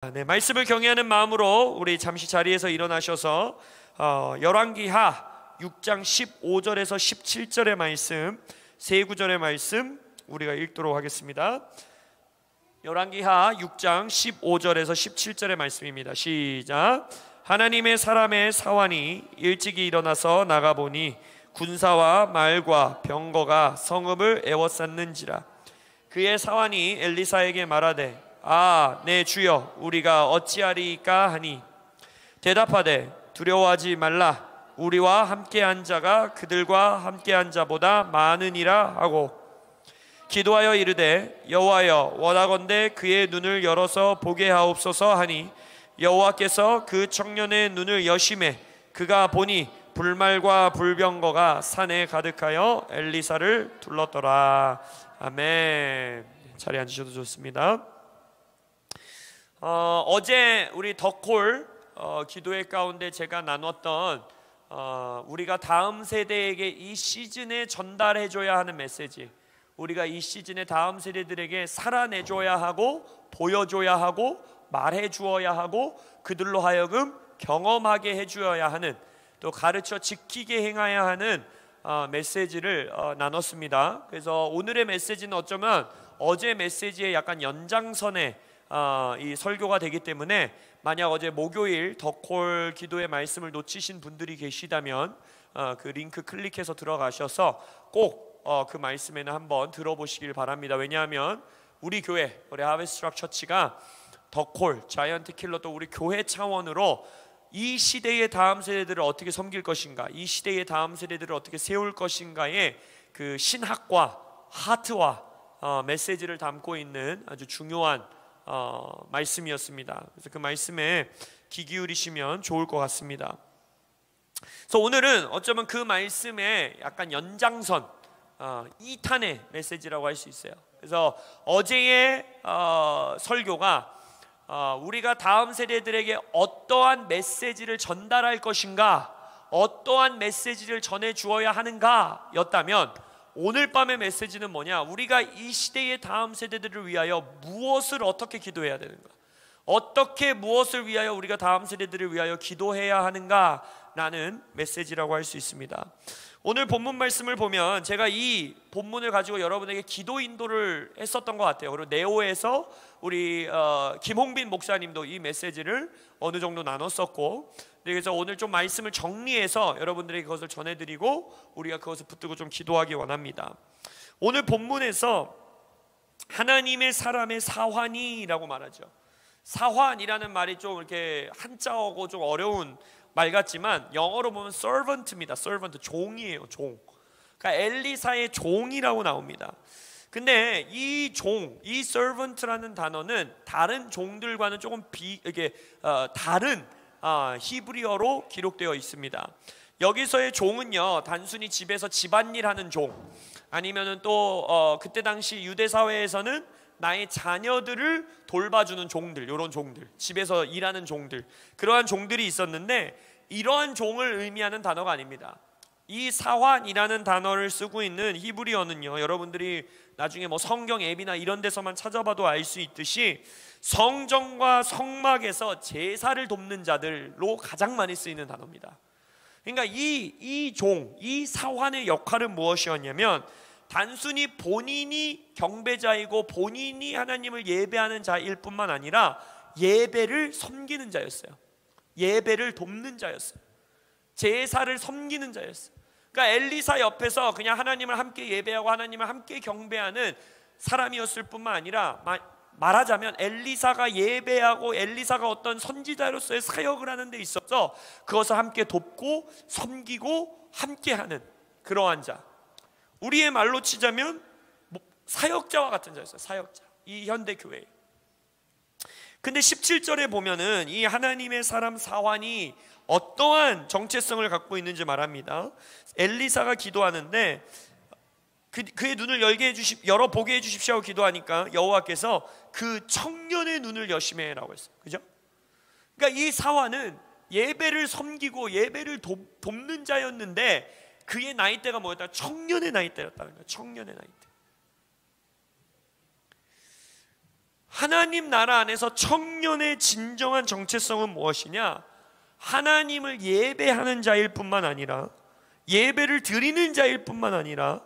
네, 말씀을 경외하는 마음으로 우리 잠시 자리에서 일어나셔서 열왕기하 6장 15절에서 17절의 말씀, 세 구절의 말씀 우리가 읽도록 하겠습니다. 열왕기하 6장 15절에서 17절의 말씀입니다. 시작. 하나님의 사람의 사환이 일찍이 일어나서 나가보니 군사와 말과 병거가 성읍을 에워쌌는지라. 그의 사환이 엘리사에게 말하되 내 주여, 우리가 어찌하리이까 하니 대답하되 두려워하지 말라. 우리와 함께한 자가 그들과 함께한 자보다 많으니라 하고 기도하여 이르되 여호와여, 원하건대 그의 눈을 열어서 보게 하옵소서 하니 여호와께서 그 청년의 눈을 여심해 그가 보니 불말과 불병거가 산에 가득하여 엘리사를 둘렀더라. 아멘. 자리에 앉으셔도 좋습니다. 어제 우리 덕콜 기도회 가운데 제가 나눴던 우리가 다음 세대에게 이 시즌에 전달해줘야 하는 메시지, 우리가 이 시즌에 다음 세대들에게 살아내줘야 하고 보여줘야 하고 말해주어야 하고 그들로 하여금 경험하게 해주어야 하는, 또 가르쳐 지키게 행해야 하는 메시지를 나눴습니다. 그래서 오늘의 메시지는 어쩌면 어제 메시지의 약간 연장선에 이 설교가 되기 때문에 만약 어제 목요일 덕콜 기도의 말씀을 놓치신 분들이 계시다면 그 링크 클릭해서 들어가셔서 꼭 그 말씀에는 한번 들어보시길 바랍니다. 왜냐하면 우리 교회, 우리 하베스트 락 처치가 덕콜, 자이언트 킬러, 또 우리 교회 차원으로 이 시대의 다음 세대들을 어떻게 섬길 것인가, 이 시대의 다음 세대들을 어떻게 세울 것인가의 그 신학과 하트와 메시지를 담고 있는 아주 중요한 말씀이었습니다. 그래서 그 말씀에 귀 기울이시면 좋을 것 같습니다. 그래서 오늘은 어쩌면 그 말씀의 약간 연장선, 2탄의 메시지라고 할 수 있어요. 그래서 어제의 설교가 우리가 다음 세대들에게 어떠한 메시지를 전달할 것인가, 어떠한 메시지를 전해 주어야 하는가 였다면, 오늘 밤의 메시지는 뭐냐? 우리가 이 시대의 다음 세대들을 위하여 무엇을 어떻게 기도해야 되는가? 어떻게 무엇을 위하여 우리가 다음 세대들을 위하여 기도해야 하는가? 라는 메시지라고 할 수 있습니다. 오늘 본문 말씀을 보면 제가 이 본문을 가지고 여러분에게 기도 인도를 했었던 것 같아요. 그리고 네오에서 우리 김홍빈 목사님도 이 메시지를 어느 정도 나눴었고, 그래서 오늘 좀 말씀을 정리해서 여러분들에게 그것을 전해드리고 우리가 그것을 붙들고 좀 기도하기 원합니다. 오늘 본문에서 하나님의 사람의 사환이라고 말하죠. 사환이라는 말이 좀 이렇게 한자어고 좀 어려운 말 같지만 영어로 보면 servant입니다. servant, 종이에요, 종. 그러니까 엘리사의 종이라고 나옵니다. 근데 이 종, 이 servant라는 단어는 다른 종들과는 조금 다른 히브리어로 기록되어 있습니다. 여기서의 종은요, 단순히 집에서 집안일 하는 종, 아니면은 또 그때 당시 유대 사회에서는 나의 자녀들을 돌봐주는 종들, 이런 종들, 집에서 일하는 종들, 그러한 종들이 있었는데, 이러한 종을 의미하는 단어가 아닙니다. 이 사환이라는 단어를 쓰고 있는 히브리어는요, 여러분들이 나중에 뭐 성경 앱이나 이런 데서만 찾아봐도 알 수 있듯이 성전과 성막에서 제사를 돕는 자들로 가장 많이 쓰이는 단어입니다. 그러니까 이 종, 이 사환의 역할은 무엇이었냐면, 단순히 본인이 경배자이고 본인이 하나님을 예배하는 자일 뿐만 아니라 예배를 섬기는 자였어요. 예배를 돕는 자였어요. 제사를 섬기는 자였어요. 그러니까 엘리사 옆에서 그냥 하나님을 함께 예배하고 하나님을 함께 경배하는 사람이었을 뿐만 아니라, 말하자면 엘리사가 예배하고 엘리사가 어떤 선지자로서의 사역을 하는 데 있어서 그것을 함께 돕고 섬기고 함께하는 그러한 자, 우리의 말로 치자면 사역자와 같은 자였어요. 사역자, 이 현대 교회. 근데 17절에 보면은 이 하나님의 사람 사환이 어떠한 정체성을 갖고 있는지 말합니다. 엘리사가 기도하는데 그의 눈을 열어 보게 해주십시오 하고 기도하니까 여호와께서 그 청년의 눈을 여심해라고 했어요. 그죠? 그러니까 이 사환은 예배를 섬기고 예배를 돕는 자였는데 그의 나이대가 뭐였다? 청년의 나이대였다는 거예요. 청년의 나이대. 하나님 나라 안에서 청년의 진정한 정체성은 무엇이냐? 하나님을 예배하는 자일 뿐만 아니라, 예배를 드리는 자일 뿐만 아니라,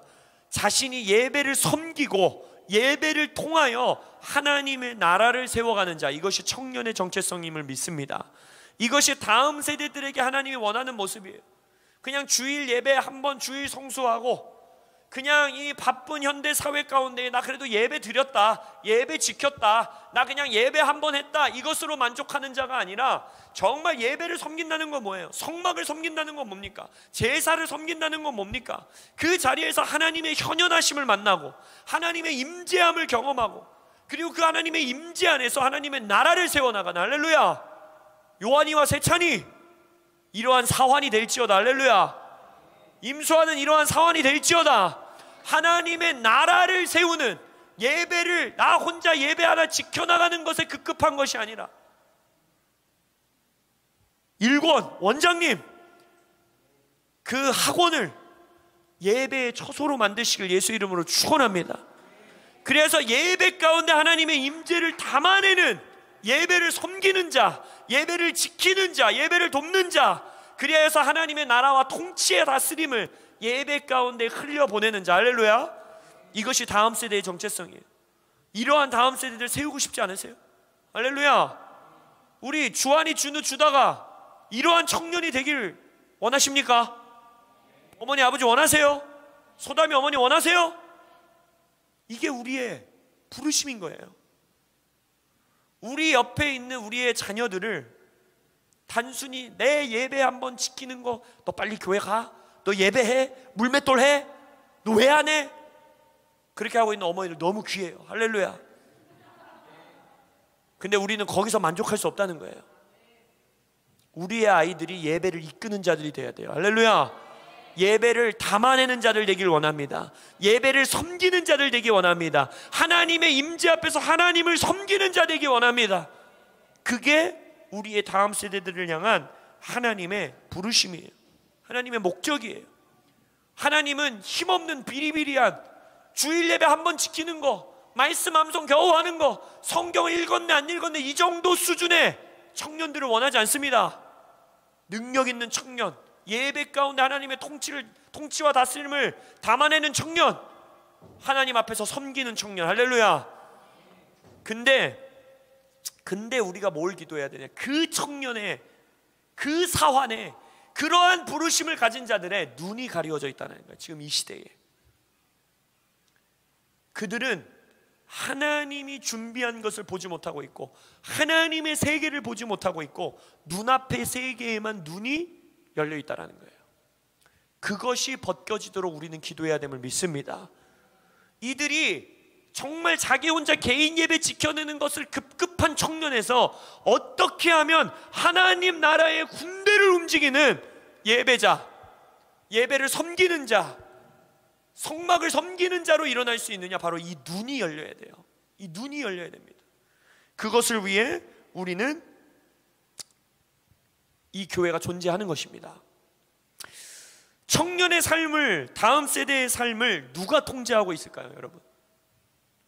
자신이 예배를 섬기고 예배를 통하여 하나님의 나라를 세워가는 자, 이것이 청년의 정체성임을 믿습니다. 이것이 다음 세대들에게 하나님이 원하는 모습이에요. 그냥 주일 예배 한번 주일 성수하고 그냥 이 바쁜 현대 사회 가운데 나 그래도 예배 드렸다, 예배 지켰다, 나 그냥 예배 한번 했다, 이것으로 만족하는 자가 아니라 정말 예배를 섬긴다는 건 뭐예요? 성막을 섬긴다는 건 뭡니까? 제사를 섬긴다는 건 뭡니까? 그 자리에서 하나님의 현현하심을 만나고 하나님의 임재함을 경험하고, 그리고 그 하나님의 임재 안에서 하나님의 나라를 세워나가는, 할렐루야, 요한이와 세찬이 이러한 사환이 될지어다, 할렐루야, 임수하는 이러한 사환이 될지어다. 하나님의 나라를 세우는 예배를 나 혼자 예배 하나 지켜나가는 것에 급급한 것이 아니라, 일권 원장님 그 학원을 예배의 처소로 만드시길 예수 이름으로 축원합니다. 그래서 예배 가운데 하나님의 임재를 담아내는, 예배를 섬기는 자, 예배를 지키는 자, 예배를 돕는 자, 그리하여서 하나님의 나라와 통치의 다스림을 예배 가운데 흘려보내는 자, 할렐루야. 이것이 다음 세대의 정체성이에요. 이러한 다음 세대들 세우고 싶지 않으세요? 할렐루야. 우리 주한이 준우 주다가 이러한 청년이 되길 원하십니까? 어머니 아버지 원하세요? 소담이 어머니 원하세요? 이게 우리의 부르심인 거예요. 우리 옆에 있는 우리의 자녀들을 단순히 내 예배 한번 지키는 거, 너 빨리 교회 가, 너 예배해, 물맷돌 해, 너 왜 안 해? 그렇게 하고 있는 어머니들 너무 귀해요. 할렐루야. 근데 우리는 거기서 만족할 수 없다는 거예요. 우리의 아이들이 예배를 이끄는 자들이 돼야 돼요. 할렐루야. 예배를 담아내는 자들 되길 원합니다. 예배를 섬기는 자들 되길 원합니다. 하나님의 임재 앞에서 하나님을 섬기는 자 되길 원합니다. 그게 우리의 다음 세대들을 향한 하나님의 부르심이에요. 하나님의 목적이에요. 하나님은 힘없는 비리비리한 주일 예배 한번 지키는 거, 말씀 암송 겨우 하는 거, 성경을 읽었네 안 읽었네 이 정도 수준의 청년들을 원하지 않습니다. 능력 있는 청년, 예배 가운데 하나님의 통치와 다스림을 담아내는 청년, 하나님 앞에서 섬기는 청년, 할렐루야. 근데 우리가 뭘 기도해야 되냐? 그 청년의, 그 사환의 그러한 부르심을 가진 자들의 눈이 가리워져 있다는 거예요. 지금 이 시대에 그들은 하나님이 준비한 것을 보지 못하고 있고, 하나님의 세계를 보지 못하고 있고, 눈앞의 세계에만 눈이 열려 있다는 거예요. 그것이 벗겨지도록 우리는 기도해야 됨을 믿습니다. 이들이 정말 자기 혼자 개인 예배 지켜내는 것을 급급한 청년에서 어떻게 하면 하나님 나라의 군대를 움직이는 예배자, 예배를 섬기는 자, 성막을 섬기는 자로 일어날 수 있느냐? 바로 이 눈이 열려야 돼요. 이 눈이 열려야 됩니다. 그것을 위해 우리는 이 교회가 존재하는 것입니다. 청년의 삶을, 다음 세대의 삶을 누가 통제하고 있을까요, 여러분?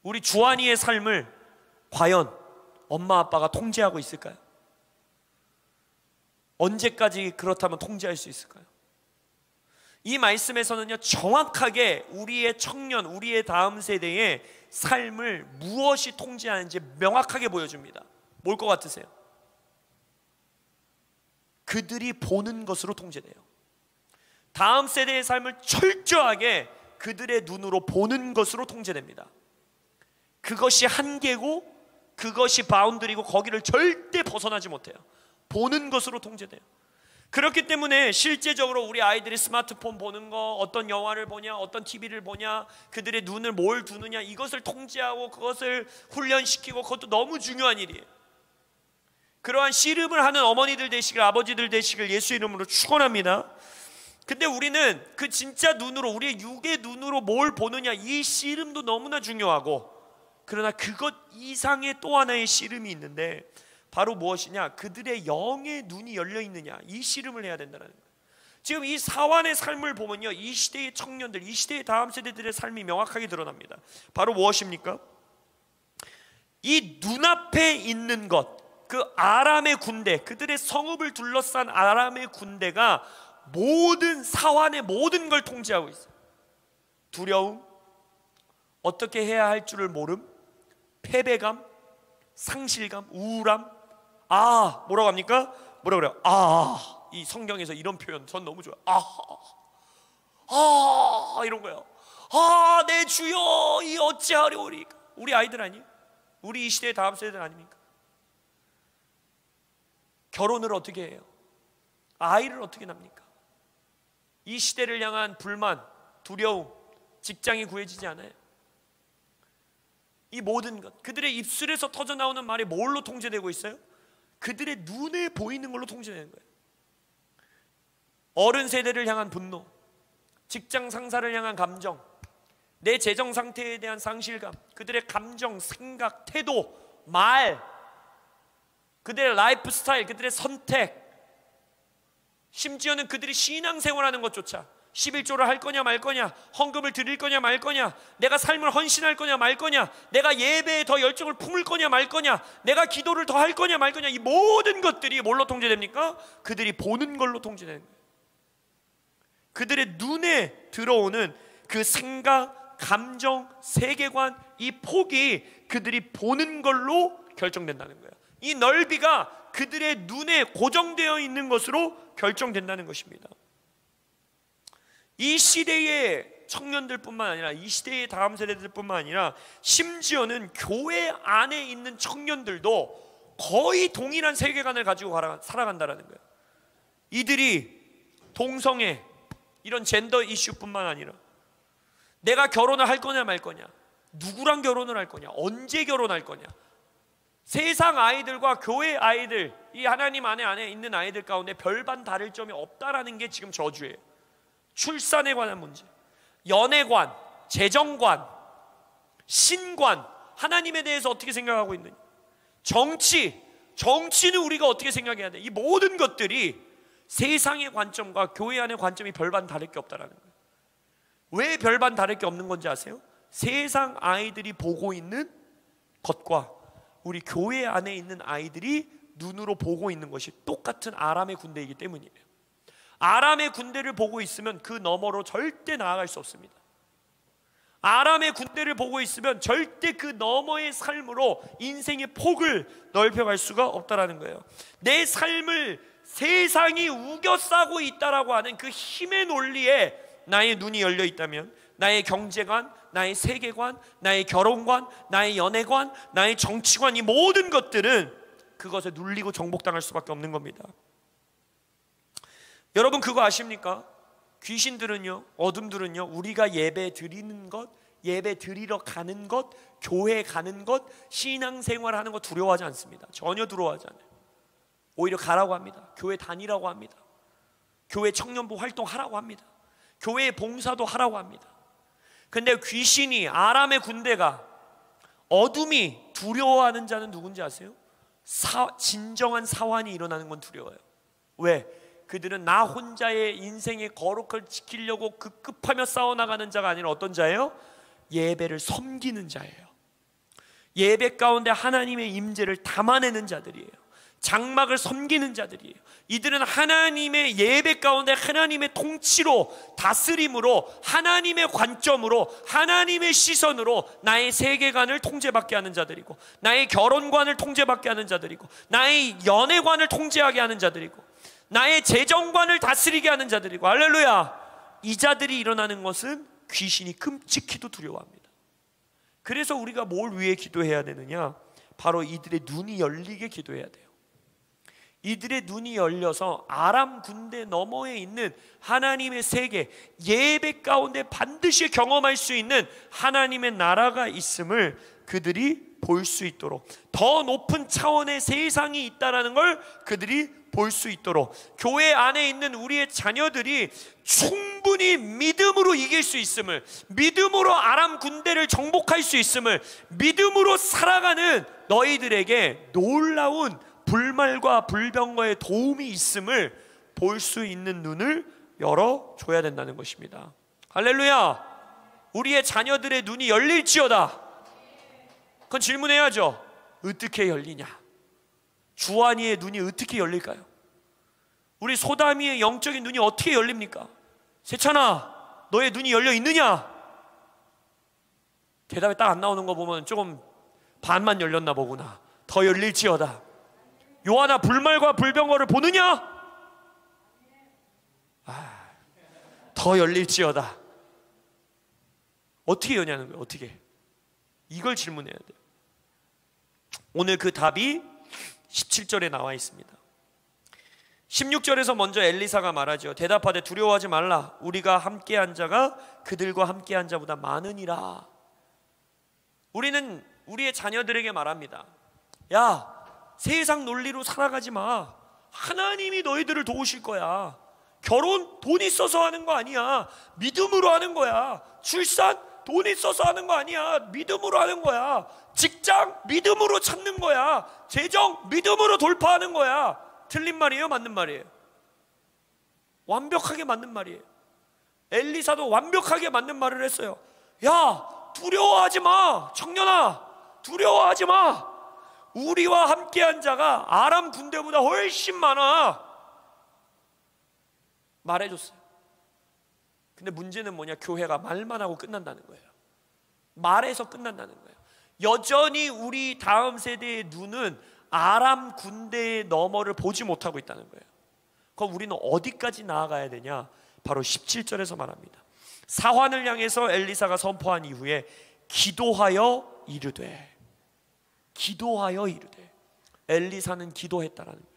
우리 주한이의 삶을 과연 엄마 아빠가 통제하고 있을까요? 언제까지 그렇다면 통제할 수 있을까요? 이 말씀에서는요, 정확하게 우리의 청년, 우리의 다음 세대의 삶을 무엇이 통제하는지 명확하게 보여줍니다. 뭘 것 같으세요? 그들이 보는 것으로 통제돼요. 다음 세대의 삶을 철저하게 그들의 눈으로 보는 것으로 통제됩니다. 그것이 한계고, 그것이 바운드리고, 거기를 절대 벗어나지 못해요. 보는 것으로 통제돼요. 그렇기 때문에 실제적으로 우리 아이들이 스마트폰 보는 거, 어떤 영화를 보냐, 어떤 TV를 보냐, 그들의 눈을 뭘 두느냐, 이것을 통제하고 그것을 훈련시키고, 그것도 너무 중요한 일이에요. 그러한 씨름을 하는 어머니들 되시길, 아버지들 되시길 예수 이름으로 축원합니다. 근데 우리는 그 진짜 눈으로, 우리의 육의 눈으로 뭘 보느냐, 이 씨름도 너무나 중요하고, 그러나 그것 이상의 또 하나의 씨름이 있는데, 바로 무엇이냐? 그들의 영의 눈이 열려 있느냐, 이 씨름을 해야 된다는 거예요. 지금 이 사환의 삶을 보면요, 이 시대의 청년들, 이 시대의 다음 세대들의 삶이 명확하게 드러납니다. 바로 무엇입니까? 이 눈앞에 있는 것, 그 아람의 군대, 그들의 성읍을 둘러싼 아람의 군대가 모든 사환의 모든 걸 통제하고 있어요. 두려움, 어떻게 해야 할 줄을 모름, 패배감, 상실감, 우울함. 뭐라고 합니까? 뭐라고 그래요? 이 성경에서 이런 표현 전 너무 좋아요. 이런 거예요. 내 주여, 이 어찌하려오리까. 우리 아이들 아니에요? 우리 이 시대의 다음 세대들 아닙니까? 결혼을 어떻게 해요? 아이를 어떻게 납니까? 이 시대를 향한 불만, 두려움, 직장이 구해지지 않아요. 이 모든 것, 그들의 입술에서 터져나오는 말이 뭘로 통제되고 있어요? 그들의 눈에 보이는 걸로 통제되는 거예요. 어른 세대를 향한 분노, 직장 상사를 향한 감정, 내 재정 상태에 대한 상실감, 그들의 감정, 생각, 태도, 말, 그들의 라이프 스타일, 그들의 선택, 심지어는 그들이 신앙생활하는 것조차 11조를 할 거냐 말 거냐, 헌금을 드릴 거냐 말 거냐, 내가 삶을 헌신할 거냐 말 거냐, 내가 예배에 더 열정을 품을 거냐 말 거냐, 내가 기도를 더 할 거냐 말 거냐, 이 모든 것들이 뭘로 통제됩니까? 그들이 보는 걸로 통제되는 거예요. 그들의 눈에 들어오는 그 생각, 감정, 세계관, 이 폭이 그들이 보는 걸로 결정된다는 거예요. 이 넓이가 그들의 눈에 고정되어 있는 것으로 결정된다는 것입니다. 이 시대의 청년들뿐만 아니라 이 시대의 다음 세대들뿐만 아니라 심지어는 교회 안에 있는 청년들도 거의 동일한 세계관을 가지고 살아간다는 거예요. 이들이 동성애, 이런 젠더 이슈뿐만 아니라 내가 결혼을 할 거냐 말 거냐, 누구랑 결혼을 할 거냐, 언제 결혼할 거냐, 세상 아이들과 교회 아이들, 이 하나님 안에 있는 아이들 가운데 별반 다를 점이 없다라는 게 지금 저주예요. 출산에 관한 문제, 연애관, 재정관, 신관, 하나님에 대해서 어떻게 생각하고 있느냐, 정치는 우리가 어떻게 생각해야 돼, 이 모든 것들이 세상의 관점과 교회 안의 관점이 별반 다를 게 없다라는 거예요. 왜 별반 다를 게 없는 건지 아세요? 세상 아이들이 보고 있는 것과 우리 교회 안에 있는 아이들이 눈으로 보고 있는 것이 똑같은 아람의 군대이기 때문이에요. 아람의 군대를 보고 있으면 그 너머로 절대 나아갈 수 없습니다. 아람의 군대를 보고 있으면 절대 그 너머의 삶으로 인생의 폭을 넓혀갈 수가 없다라는 거예요. 내 삶을 세상이 우겨싸고 있다라고 하는 그 힘의 논리에 나의 눈이 열려 있다면, 나의 경제관, 나의 세계관, 나의 결혼관, 나의 연애관, 나의 정치관, 이 모든 것들은 그것에 눌리고 정복당할 수밖에 없는 겁니다. 여러분 그거 아십니까? 귀신들은요, 어둠들은요, 우리가 예배 드리는 것, 예배 드리러 가는 것, 교회 가는 것, 신앙생활하는 것 두려워하지 않습니다. 전혀 두려워하지 않아요. 오히려 가라고 합니다. 교회 다니라고 합니다. 교회 청년부 활동하라고 합니다. 교회 봉사도 하라고 합니다. 근데 귀신이, 아람의 군대가, 어둠이 두려워하는 자는 누군지 아세요? 진정한 사환이 일어나는 건 두려워요. 왜? 그들은 나 혼자의 인생의 거룩을 지키려고 급급하며 싸워나가는 자가 아니라 어떤 자예요? 예배를 섬기는 자예요. 예배 가운데 하나님의 임재를 담아내는 자들이에요. 장막을 섬기는 자들이에요. 이들은 하나님의 예배 가운데 하나님의 통치로, 다스림으로, 하나님의 관점으로, 하나님의 시선으로 나의 세계관을 통제받게 하는 자들이고, 나의 결혼관을 통제받게 하는 자들이고, 나의 연애관을 통제하게 하는 자들이고, 나의 재정관을 다스리게 하는 자들이고, 할렐루야! 이 자들이 일어나는 것은 귀신이 끔찍히도 두려워합니다. 그래서 우리가 뭘 위해 기도해야 되느냐? 바로 이들의 눈이 열리게 기도해야 돼요. 이들의 눈이 열려서 아람 군대 너머에 있는 하나님의 세계, 예배 가운데 반드시 경험할 수 있는 하나님의 나라가 있음을 그들이 볼 수 있도록, 더 높은 차원의 세상이 있다는 걸 그들이 볼 수 있도록, 교회 안에 있는 우리의 자녀들이 충분히 믿음으로 이길 수 있음을, 믿음으로 아람 군대를 정복할 수 있음을, 믿음으로 살아가는 너희들에게 놀라운 불말과 불병거의 도움이 있음을 볼 수 있는 눈을 열어줘야 된다는 것입니다. 할렐루야! 우리의 자녀들의 눈이 열릴지어다. 그건 질문해야죠. 어떻게 열리냐? 주한이의 눈이 어떻게 열릴까요? 우리 소담이의 영적인 눈이 어떻게 열립니까? 세찬아, 너의 눈이 열려 있느냐? 대답이 딱 안 나오는 거 보면 조금 반만 열렸나 보구나. 더 열릴지어다. 요한아, 불말과 불병거를 보느냐? 더 열릴지어다. 어떻게 여냐는 거예요. 어떻게? 이걸 질문해야 돼요. 오늘 그 답이 17절에 나와 있습니다. 16절에서 먼저 엘리사가 말하죠. 대답하되 두려워하지 말라. 우리가 함께한 자가 그들과 함께한 자보다 많으니라. 우리는 우리의 자녀들에게 말합니다. 야, 세상 논리로 살아가지 마. 하나님이 너희들을 도우실 거야. 결혼 돈 있어서 하는 거 아니야. 믿음으로 하는 거야. 출산 돈 있어서 하는 거 아니야. 믿음으로 하는 거야. 직장 믿음으로 찾는 거야. 재정 믿음으로 돌파하는 거야. 틀린 말이에요? 맞는 말이에요? 완벽하게 맞는 말이에요. 엘리사도 완벽하게 맞는 말을 했어요. 야, 두려워하지 마. 청년아, 두려워하지 마. 우리와 함께한 자가 아람 군대보다 훨씬 많아. 말해줬어요. 근데 문제는 뭐냐? 교회가 말만 하고 끝난다는 거예요. 말해서 끝난다는 거예요. 여전히 우리 다음 세대의 눈은 아람 군대의 너머를 보지 못하고 있다는 거예요. 그럼 우리는 어디까지 나아가야 되냐? 바로 17절에서 말합니다. 사환을 향해서 엘리사가 선포한 이후에 기도하여 이르되, 기도하여 이르되. 엘리사는 기도했다라는 거예요.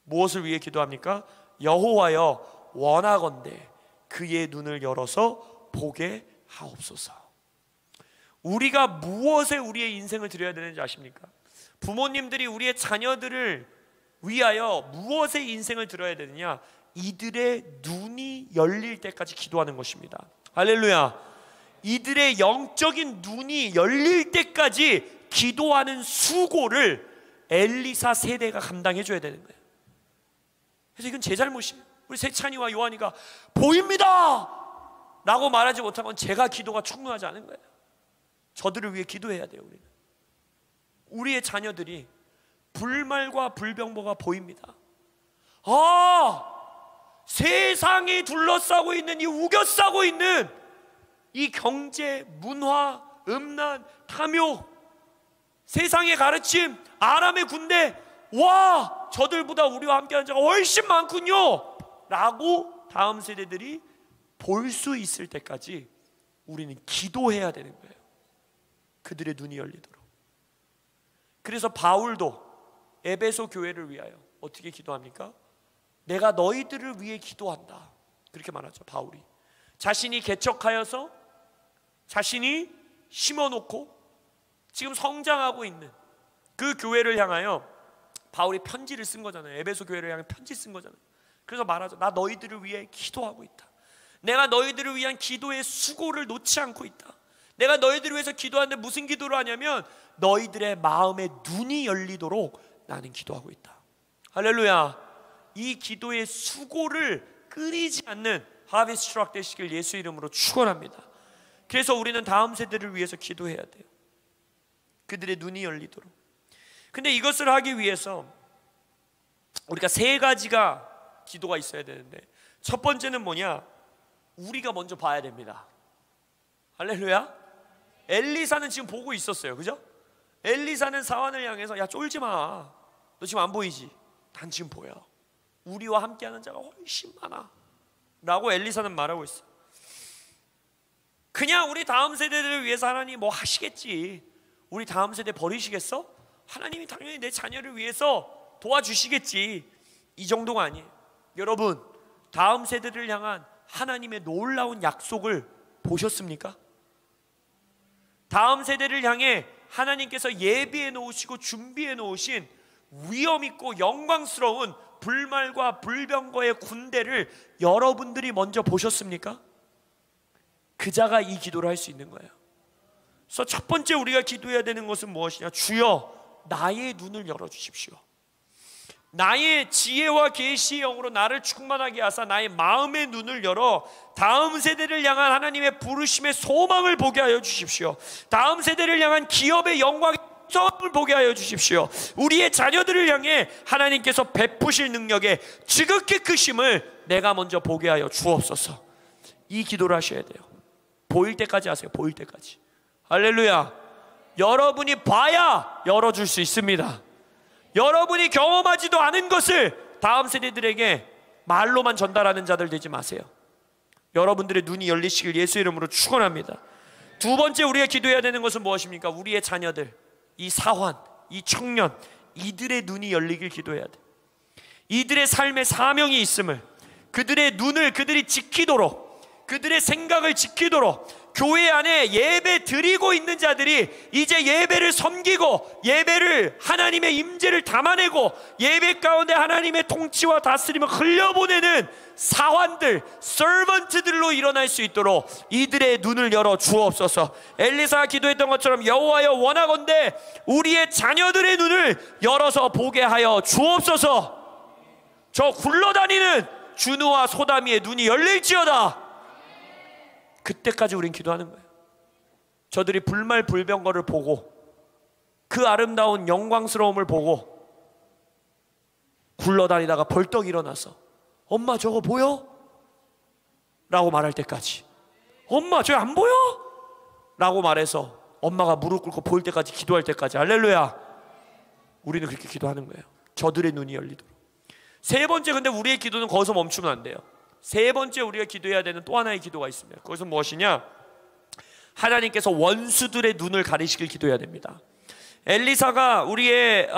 무엇을 위해 기도합니까? 여호와여, 원하건대 그의 눈을 열어서 보게 하옵소서. 우리가 무엇에 우리의 인생을 드려야 되는지 아십니까? 부모님들이 우리의 자녀들을 위하여 무엇에 인생을 들어야 되느냐? 이들의 눈이 열릴 때까지 기도하는 것입니다. 할렐루야. 이들의 영적인 눈이 열릴 때까지 기도하는 수고를 엘리사 세대가 감당해 줘야 되는 거예요. 그래서 이건 제 잘못이에요. 우리 세찬이와 요한이가 보입니다 라고 말하지 못한 건 제가 기도가 충분하지 않은 거예요. 저들을 위해 기도해야 돼요. 우리의 자녀들이 불말과 불병거가 보입니다. 세상이 둘러싸고 있는 이 우겨싸고 있는 이 경제, 문화, 음란, 탐욕, 세상의 가르침, 아람의 군대, 와, 저들보다 우리와 함께하는 자가 훨씬 많군요 라고 다음 세대들이 볼 수 있을 때까지 우리는 기도해야 되는 거예요. 그들의 눈이 열리도록. 그래서 바울도 에베소 교회를 위하여 어떻게 기도합니까? 내가 너희들을 위해 기도한다, 그렇게 말하죠. 바울이 자신이 개척하여서 자신이 심어놓고 지금 성장하고 있는 그 교회를 향하여 바울이 편지를 쓴 거잖아요. 에베소 교회를 향해 편지 쓴 거잖아요. 그래서 말하죠. 나 너희들을 위해 기도하고 있다. 내가 너희들을 위한 기도의 수고를 놓지 않고 있다. 내가 너희들을 위해서 기도하는데 무슨 기도를 하냐면 너희들의 마음의 눈이 열리도록 나는 기도하고 있다. 할렐루야. 이 기도의 수고를 끊이지 않는 하비스트 트럭 되시길 예수 이름으로 축원합니다. 그래서 우리는 다음 세대를 위해서 기도해야 돼요. 그들의 눈이 열리도록. 근데 이것을 하기 위해서 우리가 세 가지가 기도가 있어야 되는데, 첫 번째는 뭐냐? 우리가 먼저 봐야 됩니다. 할렐루야. 엘리사는 지금 보고 있었어요. 그죠? 엘리사는 사환을 향해서 야, 쫄지 마. 너 지금 안 보이지? 난 지금 보여. 우리와 함께하는 자가 훨씬 많아 라고 엘리사는 말하고 있어. 그냥 우리 다음 세대들을 위해서 하나님 뭐 하시겠지. 우리 다음 세대 버리시겠어? 하나님이 당연히 내 자녀를 위해서 도와주시겠지. 이 정도가 아니에요. 여러분, 다음 세대를 향한 하나님의 놀라운 약속을 보셨습니까? 다음 세대를 향해 하나님께서 예비해 놓으시고 준비해 놓으신 위엄 있고 영광스러운 불말과 불병거의 군대를 여러분들이 먼저 보셨습니까? 그 자가 이 기도를 할 수 있는 거예요. 그래서 첫 번째 우리가 기도해야 되는 것은 무엇이냐? 주여, 나의 눈을 열어주십시오. 나의 지혜와 계시의 영으로 나를 충만하게 하사 나의 마음의 눈을 열어 다음 세대를 향한 하나님의 부르심의 소망을 보게 하여 주십시오. 다음 세대를 향한 기업의 영광, 영성을 보게 하여 주십시오. 우리의 자녀들을 향해 하나님께서 베푸실 능력의 지극히 크심을 내가 먼저 보게 하여 주옵소서. 이 기도를 하셔야 돼요. 보일 때까지 하세요. 보일 때까지. 할렐루야. 여러분이 봐야 열어줄 수 있습니다. 여러분이 경험하지도 않은 것을 다음 세대들에게 말로만 전달하는 자들 되지 마세요. 여러분들의 눈이 열리시길 예수 이름으로 축원합니다. 두 번째 우리가 기도해야 되는 것은 무엇입니까? 우리의 자녀들, 이 사환, 이 청년, 이들의 눈이 열리길 기도해야 돼. 이들의 삶에 사명이 있음을, 그들의 눈을 그들이 지키도록, 그들의 생각을 지키도록, 교회 안에 예배 드리고 있는 자들이 이제 예배를 섬기고 예배를 하나님의 임재를 담아내고 예배 가운데 하나님의 통치와 다스림을 흘려보내는 사환들, 서번트들로 일어날 수 있도록 이들의 눈을 열어 주옵소서. 엘리사가 기도했던 것처럼 여호와여 원하건대 우리의 자녀들의 눈을 열어서 보게 하여 주옵소서. 저 굴러다니는 준우와 소다미의 눈이 열릴지어다. 그때까지 우린 기도하는 거예요. 저들이 불말불병거를 보고 그 아름다운 영광스러움을 보고 굴러다니다가 벌떡 일어나서 엄마 저거 보여? 라고 말할 때까지, 엄마 저거 안 보여? 라고 말해서 엄마가 무릎 꿇고 보일 때까지 기도할 때까지, 할렐루야. 우리는 그렇게 기도하는 거예요. 저들의 눈이 열리도록. 세 번째, 근데 우리의 기도는 거기서 멈추면 안 돼요. 세 번째 우리가 기도해야 되는 또 하나의 기도가 있습니다. 그것은 무엇이냐? 하나님께서 원수들의 눈을 가리시길 기도해야 됩니다. 엘리사가 우리의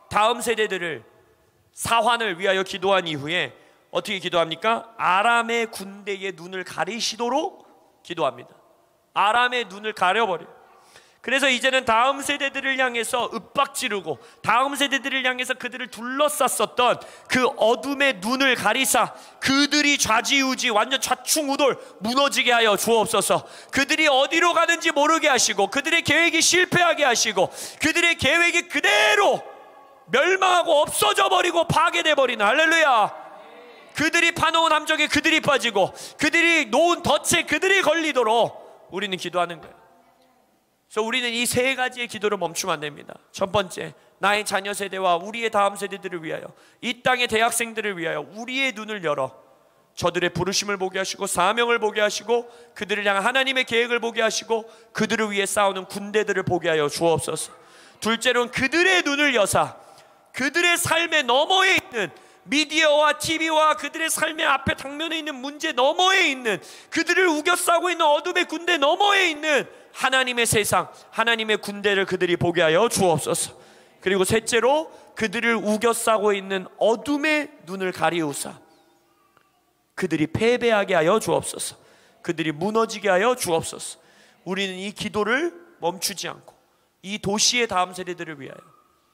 다음 세대들을, 사환을 위하여 기도한 이후에 어떻게 기도합니까? 아람의 군대의 눈을 가리시도록 기도합니다. 아람의 눈을 가려버려요. 그래서 이제는 다음 세대들을 향해서 윽박지르고 다음 세대들을 향해서 그들을 둘러쌌었던 그 어둠의 눈을 가리사 그들이 좌지우지 완전 좌충우돌 무너지게 하여 주옵소서. 그들이 어디로 가는지 모르게 하시고 그들의 계획이 실패하게 하시고 그들의 계획이 그대로 멸망하고 없어져 버리고 파괴돼 버리는, 할렐루야. 그들이 파놓은 함정에 그들이 빠지고 그들이 놓은 덫에 그들이 걸리도록 우리는 기도하는 거예요. 그래서 우리는 이 세 가지의 기도를 멈추면 안 됩니다. 첫 번째, 나의 자녀 세대와 우리의 다음 세대들을 위하여, 이 땅의 대학생들을 위하여 우리의 눈을 열어 저들의 부르심을 보게 하시고 사명을 보게 하시고 그들을 향한 하나님의 계획을 보게 하시고 그들을 위해 싸우는 군대들을 보게 하여 주옵소서. 둘째로는 그들의 눈을 여사 그들의 삶의 너머에 있는 미디어와 TV와 그들의 삶의 앞에 당면에 있는 문제 너머에 있는, 그들을 우겨싸고 있는 어둠의 군대 너머에 있는 하나님의 세상, 하나님의 군대를 그들이 보게 하여 주옵소서. 그리고 셋째로 그들을 우겨싸고 있는 어둠의 눈을 가리우사 그들이 패배하게 하여 주옵소서. 그들이 무너지게 하여 주옵소서. 우리는 이 기도를 멈추지 않고 이 도시의 다음 세대들을 위하여,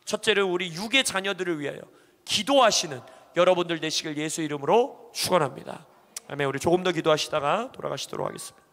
첫째로 우리 육의 자녀들을 위하여 기도하시는 여러분들 되시길 예수 이름으로 축원합니다. 아멘. 우리 조금 더 기도하시다가 돌아가시도록 하겠습니다.